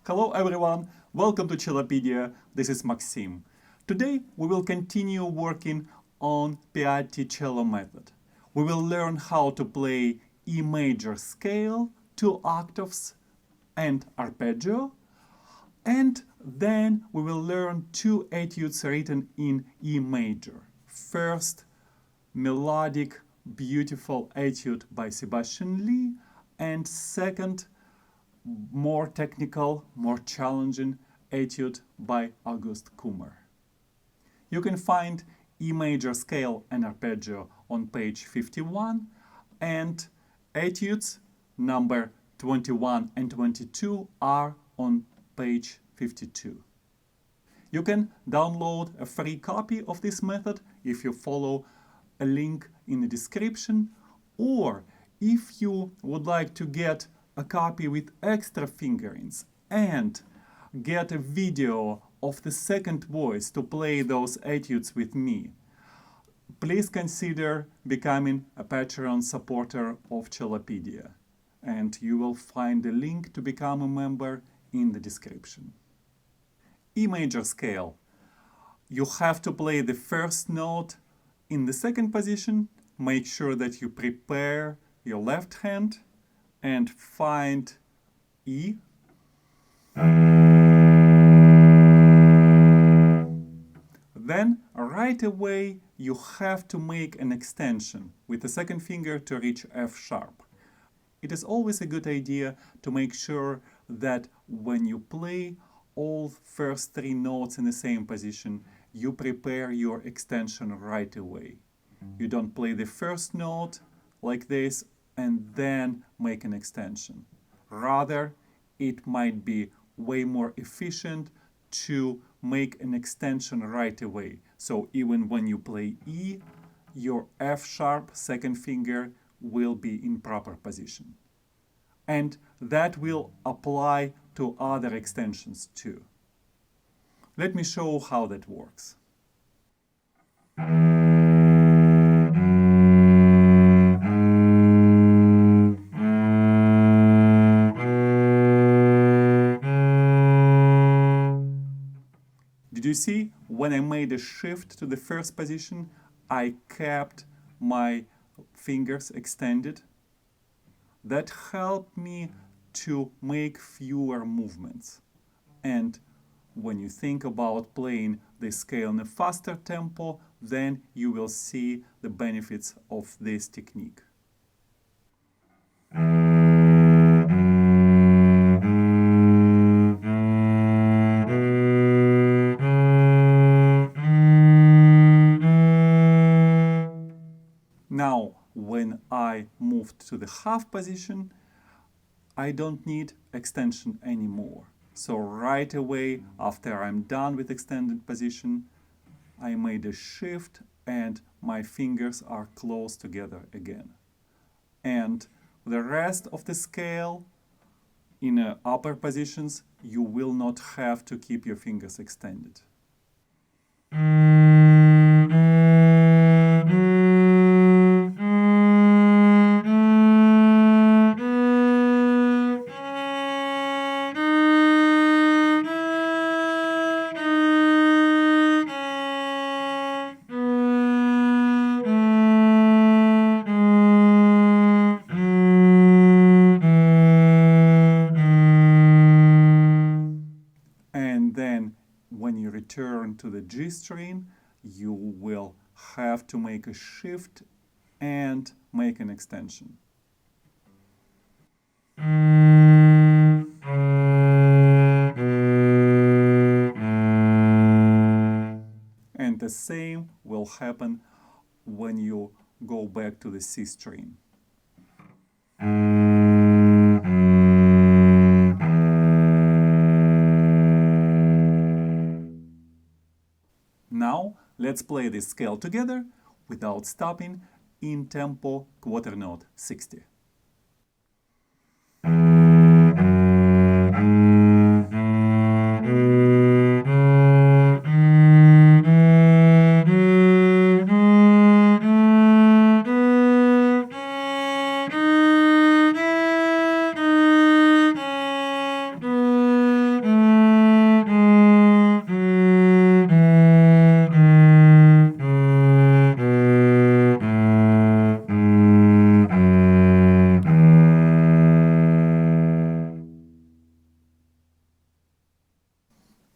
Hello everyone, welcome to Cellopedia. This is Maxim. Today we will continue working on Piatti Cello Method. We will learn how to play E major scale, 2 octaves and arpeggio, and then we will learn 2 etudes written in E major. First, melodic, beautiful etude by Sebastian Lee, and second, more technical, more challenging etude by F.A.Kummer. You can find E major scale and arpeggio on page 51, and etudes number 21 and 22 are on page 52. You can download a free copy of this method if you follow a link in the description, or if you would like to get a copy with extra fingerings and get a video of the second voice to play those etudes with me, please consider becoming a Patreon supporter of Cellopedia, and you will find the link to become a member in the description. E major scale. You have to play the first note in the second position. Make sure that you prepare your left hand and find E. Then right away you have to make an extension with the second finger to reach F sharp. It is always a good idea to make sure that when you play all first 3 notes in the same position, you prepare your extension right away. You don't play the first note like this and then make an extension. Rather, it might be way more efficient to make an extension right away. So even when you play E, your F sharp second finger will be in proper position. And that will apply to other extensions too. Let me show how that works. Did you see, when I made a shift to the first position, I kept my fingers extended? That helped me to make fewer movements. And when you think about playing the scale in a faster tempo, then you will see the benefits of this technique. Now, when I moved to the half position, I don't need extension anymore. So right away, after I'm done with extended position, I made a shift and my fingers are close together again. And the rest of the scale, in upper positions, you will not have to keep your fingers extended. When you return to the G string, you will have to make a shift and make an extension. And the same will happen when you go back to the C string. Now, let's play this scale together without stopping in tempo quarter note 60.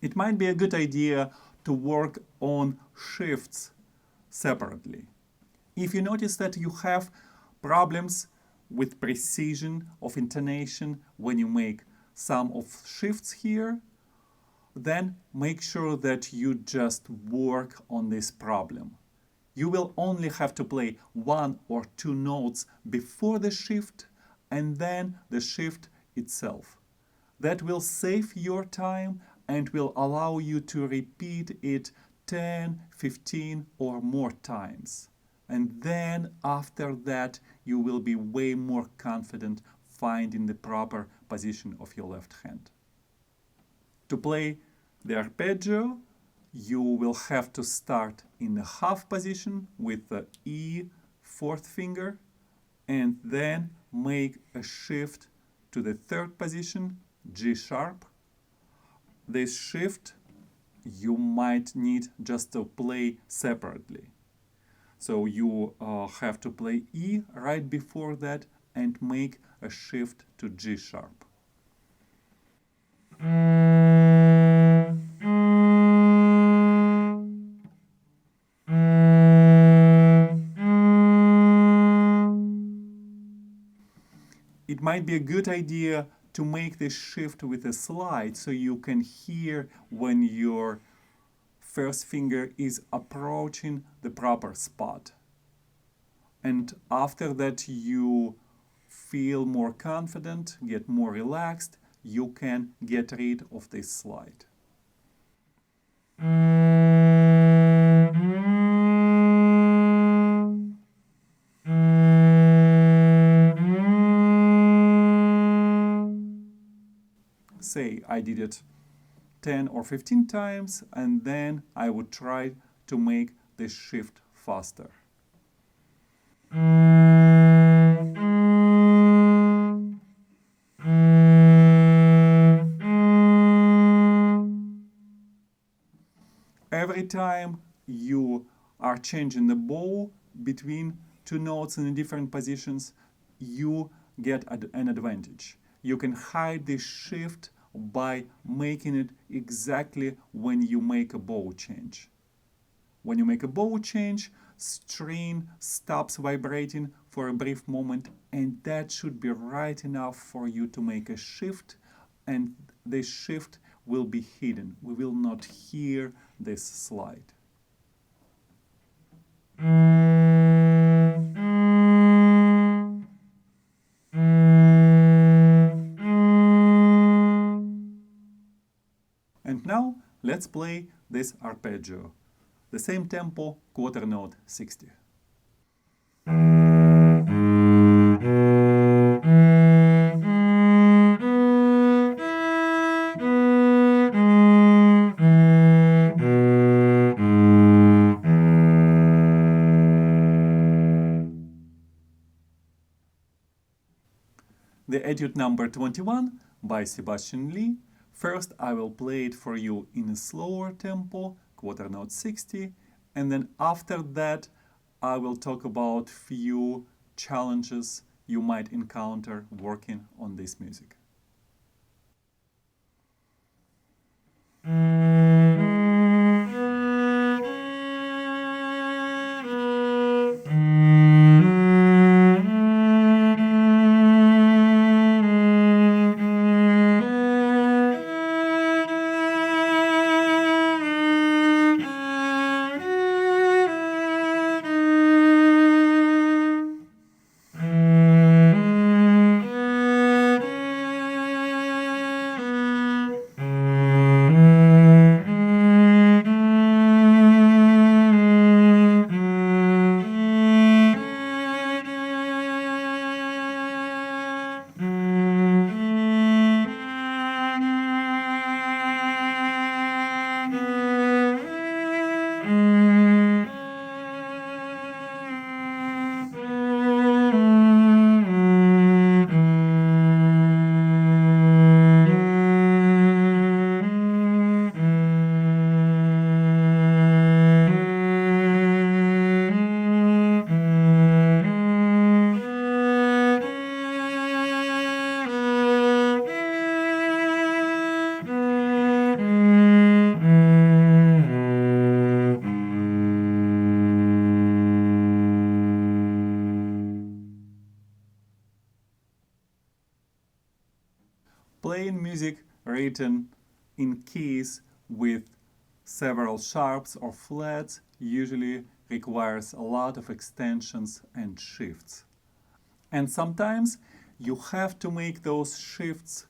It might be a good idea to work on shifts separately. If you notice that you have problems with precision of intonation when you make some of shifts here, then make sure that you just work on this problem. You will only have to play one or two notes before the shift and then the shift itself. That will save your time and will allow you to repeat it 10, 15 or more times. And then after that, you will be way more confident finding the proper position of your left hand. To play the arpeggio, you will have to start in the half position with the E fourth finger and then make a shift to the third position, G sharp. This shift you might need just to play separately. So you have to play E right before that and make a shift to G sharp. It might be a good idea to make this shift with a slide so you can hear when your first finger is approaching the proper spot. And after that you feel more confident, get more relaxed, you can get rid of this slide. Say I did it 10 or 15 times and then I would try to make this shift faster. Every time you are changing the bow between two notes in different positions, you get an advantage. You can hide this shift by making it exactly when you make a bow change. When you make a bow change, string stops vibrating for a brief moment, and that should be right enough for you to make a shift, and this shift will be hidden. We will not hear this slide. And now let's play this arpeggio. The same tempo, quarter note 60. The etude number 21 by Sebastian Lee. First I will play it for you in a slower tempo, quarter note 60, and then after that I will talk about few challenges you might encounter working on this music. written in keys with several sharps or flats usually requires a lot of extensions and shifts. And sometimes you have to make those shifts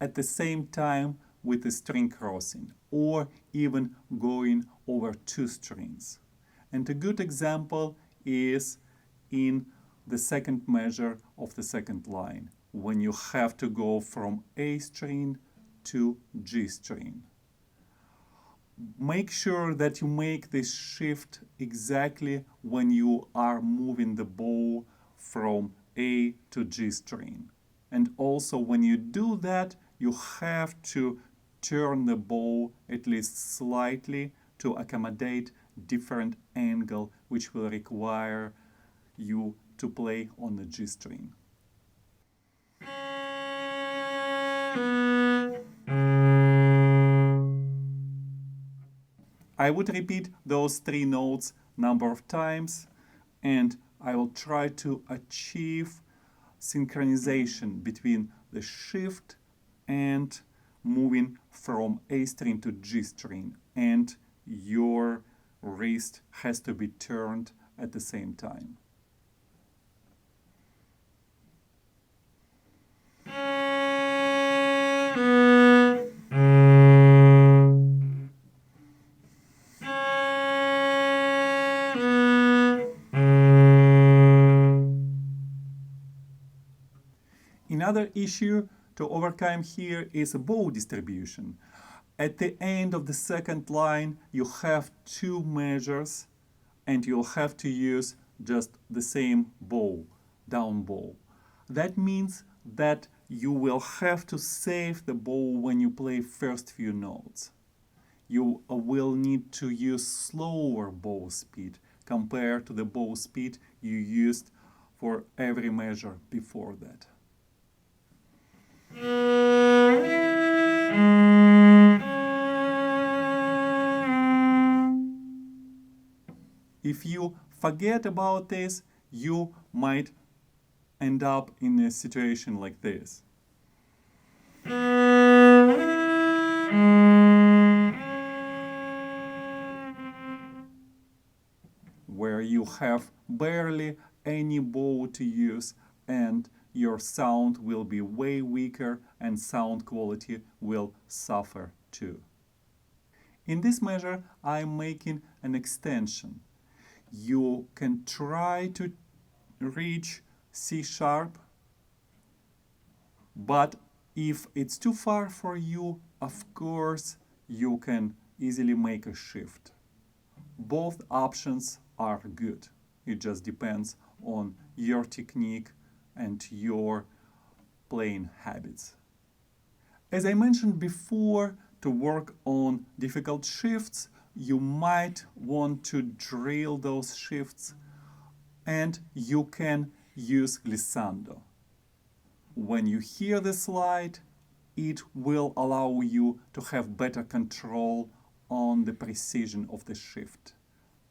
at the same time with the string crossing or even going over two strings. And a good example is in the second measure of the second line, when you have to go from A string to G string. Make sure that you make this shift exactly when you are moving the bow from A to G string. And also when you do that, you have to turn the bow at least slightly to accommodate different angle, which will require you to play on the G string. I would repeat those three notes number of times, and I will try to achieve synchronization between the shift and moving from A string to G string, and your wrist has to be turned at the same time. Another issue to overcome here is bow distribution. At the end of the second line, you have two measures and you'll have to use just the same bow, down bow. That means that you will have to save the bow when you play first few notes. You will need to use slower bow speed compared to the bow speed you used for every measure before that. If you forget about this, you might end up in a situation like this. Where you have barely any bow to use and your sound will be way weaker and sound quality will suffer too. In this measure, I'm making an extension. You can try to reach C sharp, but if it's too far for you, of course, you can easily make a shift. Both options are good. It just depends on your technique and your playing habits. As I mentioned before, to work on difficult shifts, you might want to drill those shifts, and you can use glissando. When you hear the slide, it will allow you to have better control on the precision of the shift.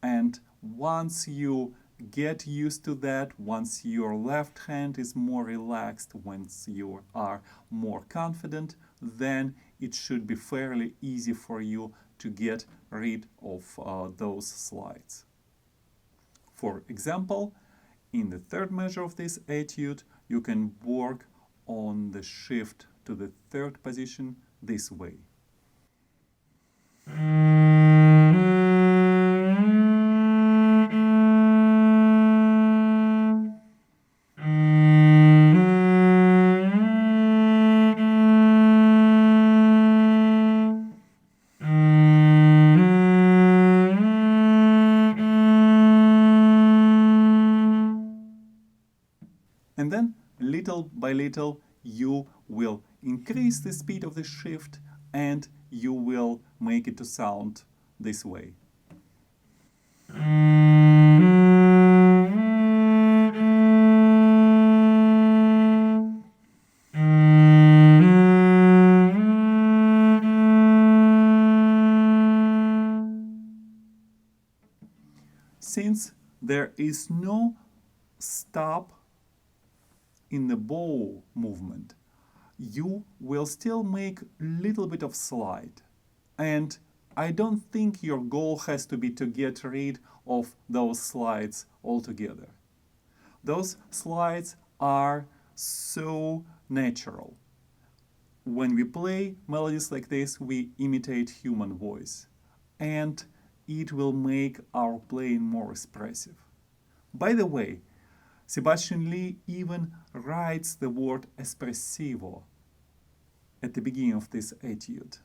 And once you get used to that, once your left hand is more relaxed, once you are more confident, then it should be fairly easy for you to get rid of those slides. For example, in the third measure of this etude, you can work on the shift to the third position this way. And then, little by little, you will increase the speed of the shift and you will make it to sound this way. Since there is no stop in the bow movement, you will still make a little bit of slide. And I don't think your goal has to be to get rid of those slides altogether. Those slides are so natural. When we play melodies like this, we imitate human voice, and it will make our playing more expressive. By the way, Sebastian Lee even writes the word espressivo at the beginning of this etude.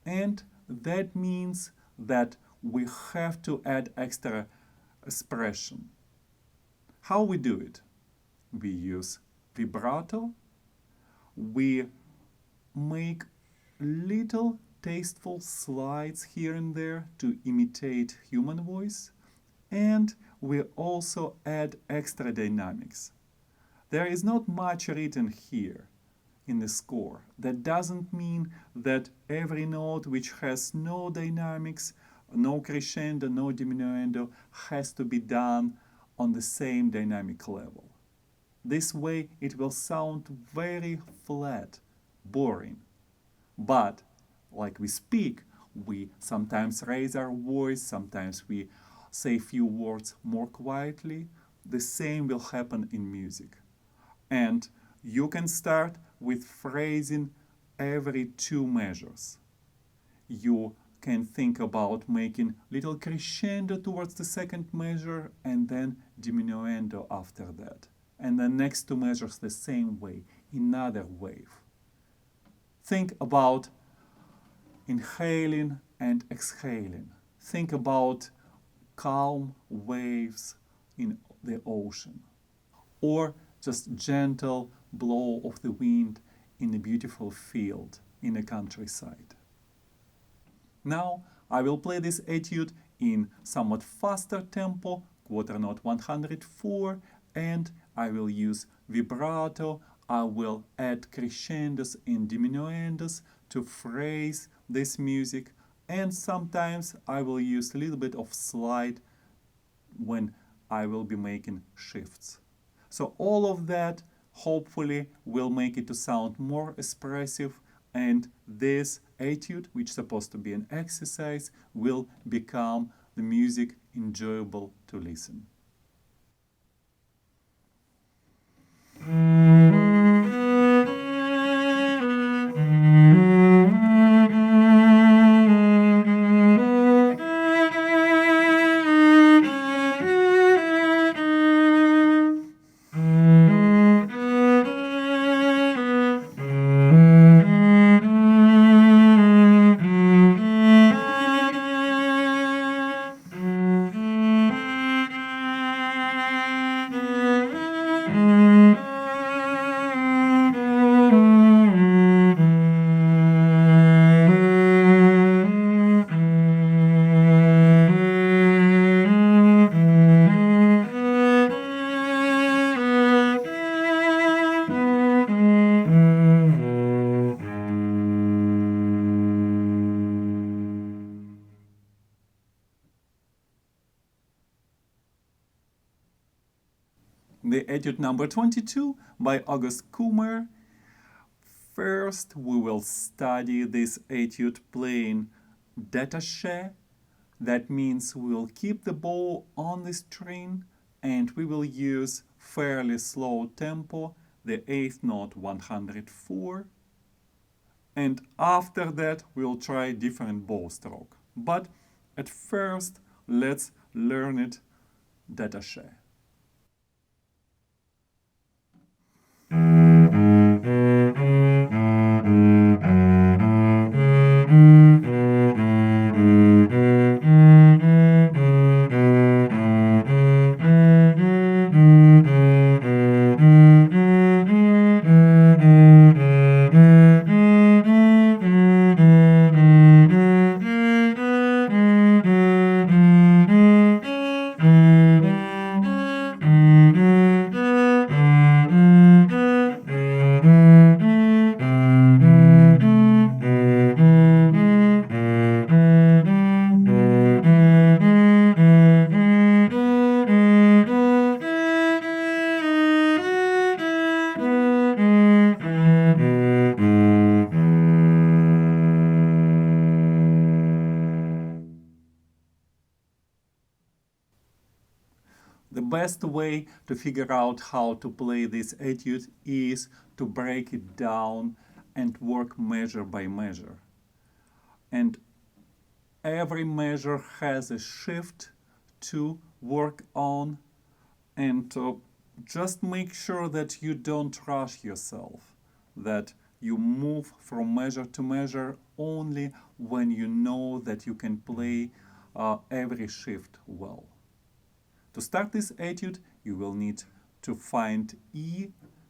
And that means that we have to add extra expression. How we do it? We use vibrato. We make little tasteful slides here and there to imitate human voice. And we also add extra dynamics. There is not much written here in the score. That doesn't mean that every note which has no dynamics, no crescendo, no diminuendo, has to be done on the same dynamic level. This way it will sound very flat, boring. But like we speak, we sometimes raise our voice, sometimes we say a few words more quietly. The same will happen in music. And you can start with phrasing every 2 measures. You can think about making little crescendo towards the second measure and then diminuendo after that. And the next 2 measures the same way, another wave. Think about inhaling and exhaling. Think about calm waves in the ocean, or just gentle blow of the wind in a beautiful field in the countryside. Now I will play this etude in somewhat faster tempo, quarter note 104, and I will use vibrato. I will add crescendos and diminuendos to phrase this music, and sometimes I will use a little bit of slide when I will be making shifts. So all of that hopefully will make it to sound more expressive, and this etude, which is supposed to be an exercise, will become the music enjoyable to listen. The etude number 22 by F.A.Kummer. First, we will study this etude playing detache. That means we will keep the bow on the string and we will use fairly slow tempo, the 8th note 104. And after that, we'll try different bow stroke. But at first, let's learn it detache. best way to figure out how to play this etude is to break it down and work measure by measure. And every measure has a shift to work on, and just make sure that you don't rush yourself, that you move from measure to measure only when you know that you can play every shift well. To start this etude, you will need to find E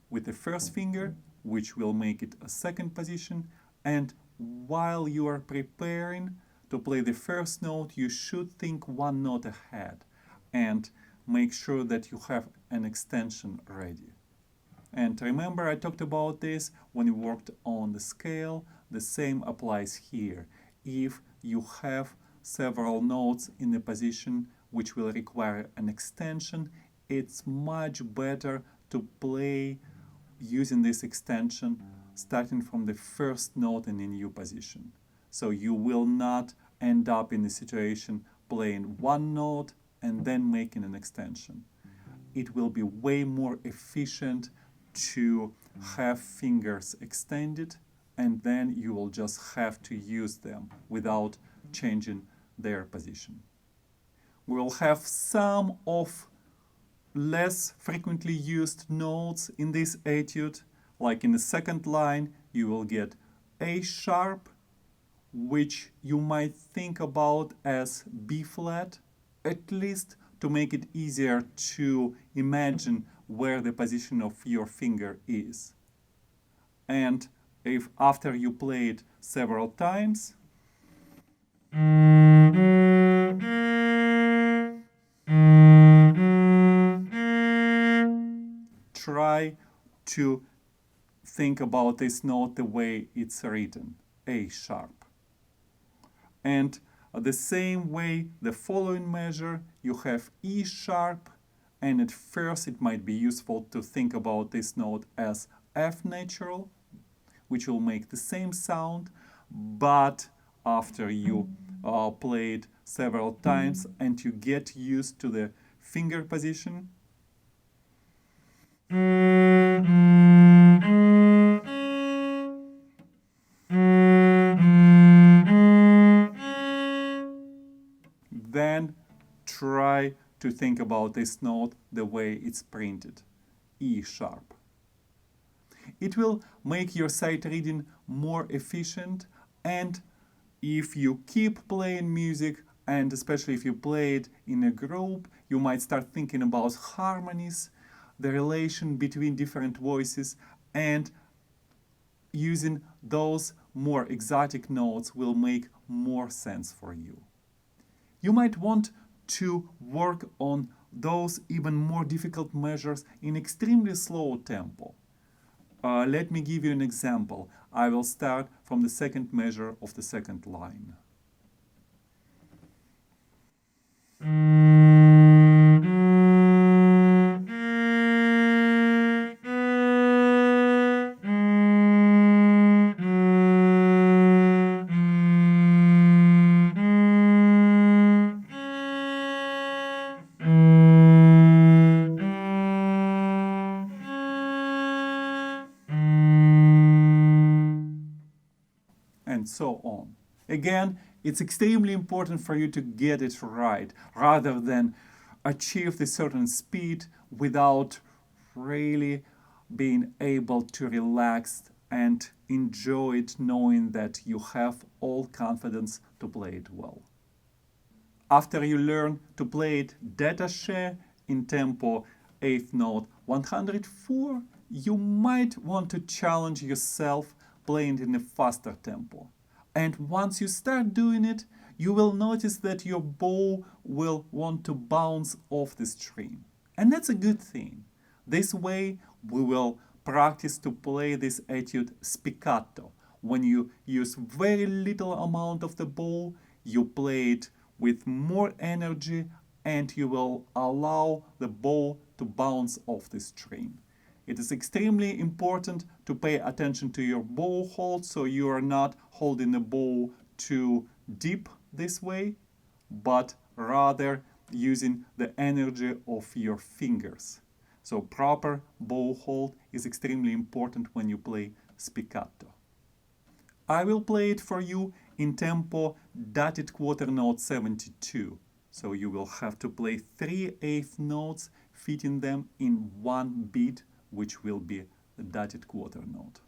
with the first finger, which will make it a second position, and while you are preparing to play the first note, you should think one note ahead and make sure that you have an extension ready. And remember, I talked about this when we worked on the scale. The same applies here. If you have several notes in a position which will require an extension, it's much better to play using this extension starting from the first note in a new position. So you will not end up in a situation playing one note and then making an extension. It will be way more efficient to have fingers extended, and then you will just have to use them without changing their position. We will have some of less frequently used notes in this etude. Like in the second line, you will get A sharp, which you might think about as B flat, at least to make it easier to imagine where the position of your finger is. And if after you play it several times, try to think about this note the way it's written, A sharp. And the same way, the following measure, you have E sharp, and at first it might be useful to think about this note as F natural, which will make the same sound, but after you play it several times and you get used to the finger position, then try to think about this note the way it's printed, E sharp. It will make your sight reading more efficient, and if you keep playing music, and especially if you play it in a group, you might start thinking about harmonies, the relation between different voices, and using those more exotic notes will make more sense for you. You might want to work on those even more difficult measures in extremely slow tempo. Let me give you an example. I will start from the second measure of the second line. And so on. Again, it's extremely important for you to get it right, rather than achieve a certain speed without really being able to relax and enjoy it, knowing that you have all confidence to play it well. After you learn to play it detache in tempo 8th note 104, you might want to challenge yourself playing in a faster tempo. And once you start doing it, you will notice that your bow will want to bounce off the string. And that's a good thing. This way, we will practice to play this etude spiccato. When you use very little amount of the bow, you play it with more energy, and you will allow the bow to bounce off the string. It is extremely important to pay attention to your bow hold, so you are not holding the bow too deep this way, but rather using the energy of your fingers. So proper bow hold is extremely important when you play spiccato. I will play it for you in tempo dotted quarter note 72. So you will have to play 3/8 notes, fitting them in one beat, which will be the dotted quarter note.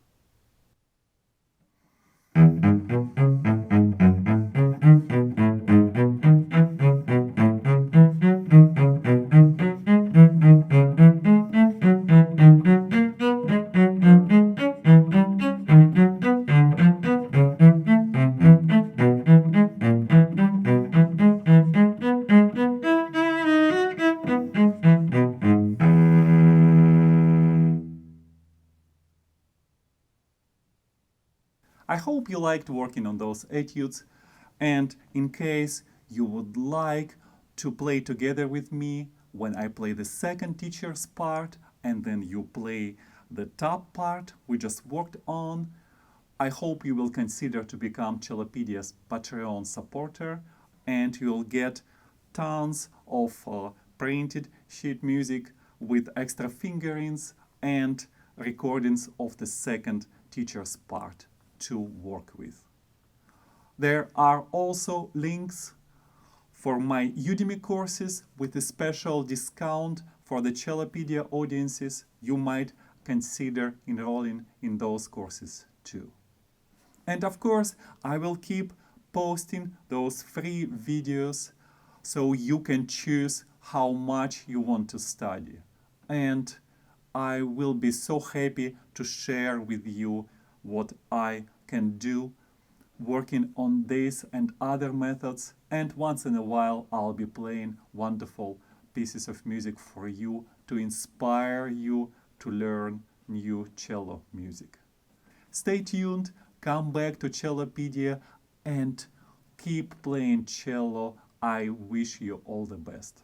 I hope you liked working on those etudes, and in case you would like to play together with me when I play the second teacher's part and then you play the top part we just worked on, I hope you will consider to become Cellopedia's Patreon supporter, and you'll get tons of printed sheet music with extra fingerings and recordings of the second teacher's part to work with. There are also links for my Udemy courses with a special discount for the Cellopedia audiences. You might consider enrolling in those courses too. And of course, I will keep posting those free videos so you can choose how much you want to study. And I will be so happy to share with you what I can do working on this and other methods, and once in a while I'll be playing wonderful pieces of music for you to inspire you to learn new cello music. Stay tuned, come back to Cellopedia and keep playing cello. I wish you all the best.